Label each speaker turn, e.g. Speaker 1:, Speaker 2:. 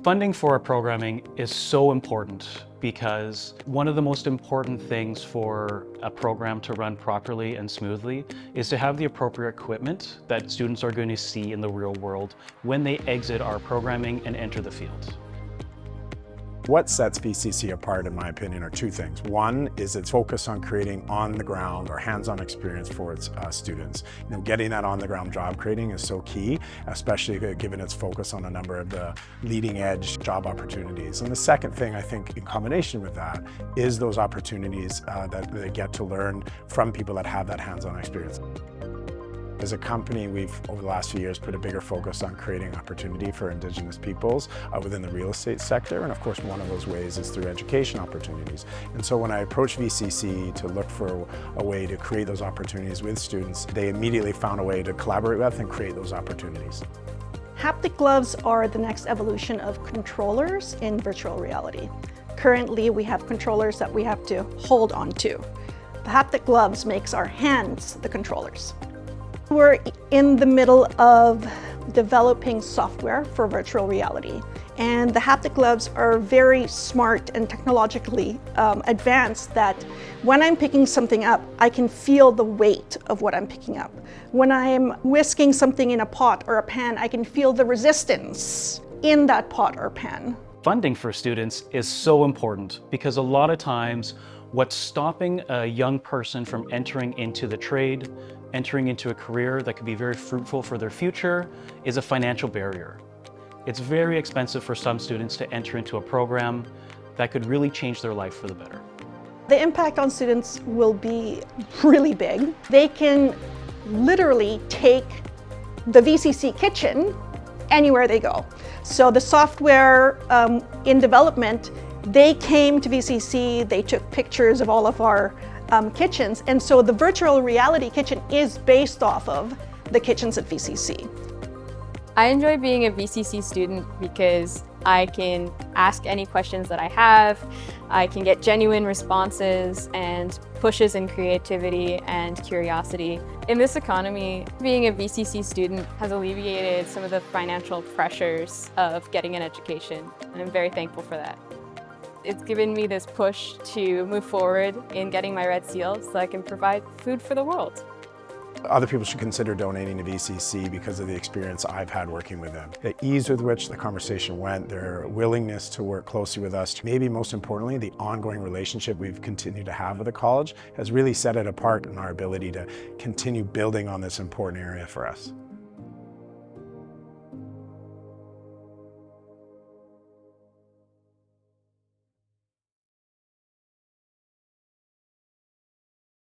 Speaker 1: Funding for our programming is so important because one of the most important things for a program to run properly and smoothly is to have the appropriate equipment that students are going to see in the real world when they exit our programming and enter the field.
Speaker 2: What sets VCC apart, in my opinion, are two things. One is its focus on creating on-the-ground or hands-on experience for its students. Getting that on-the-ground job creating is so key, especially given its focus on a number of the leading-edge job opportunities. And the second thing, I think, in combination with that, is those opportunities that they get to learn from people that have that hands-on experience. As a company, we've, over the last few years, put a bigger focus on creating opportunity for Indigenous peoples within the real estate sector. And of course, one of those ways is through education opportunities. And so when I approached VCC to look for a way to create those opportunities with students, they immediately found a way to collaborate with and create those opportunities.
Speaker 3: Haptic gloves are the next evolution of controllers in virtual reality. Currently, we have controllers that we have to hold onto. The haptic gloves makes our hands the controllers. We're in the middle of developing software for virtual reality, and the haptic gloves are very smart and technologically advanced that when I'm picking something up, I can feel the weight of what I'm picking up. When I'm whisking something in a pot or a pan, I can feel the resistance in that pot or pan.
Speaker 1: Funding for students is so important because a lot of times what's stopping a young person from entering into the trade, entering into a career that could be very fruitful for their future, is a financial barrier. It's very expensive for some students to enter into a program that could really change their life for the better.
Speaker 3: The impact on students will be really big. They can literally take the VCC kitchen anywhere they go. So the software in development, they came to VCC, they took pictures of all of our kitchens, and so the virtual reality kitchen is based off of the kitchens at VCC.
Speaker 4: I enjoy being a VCC student because I can ask any questions that I have, I can get genuine responses and pushes in creativity and curiosity. In this economy, being a VCC student has alleviated some of the financial pressures of getting an education, and I'm very thankful for that. It's given me this push to move forward in getting my red seal so I can provide food for the world.
Speaker 2: Other people should consider donating to VCC because of the experience I've had working with them. The ease with which the conversation went, their willingness to work closely with us, maybe most importantly, the ongoing relationship we've continued to have with the college has really set it apart in our ability to continue building on this important area for us.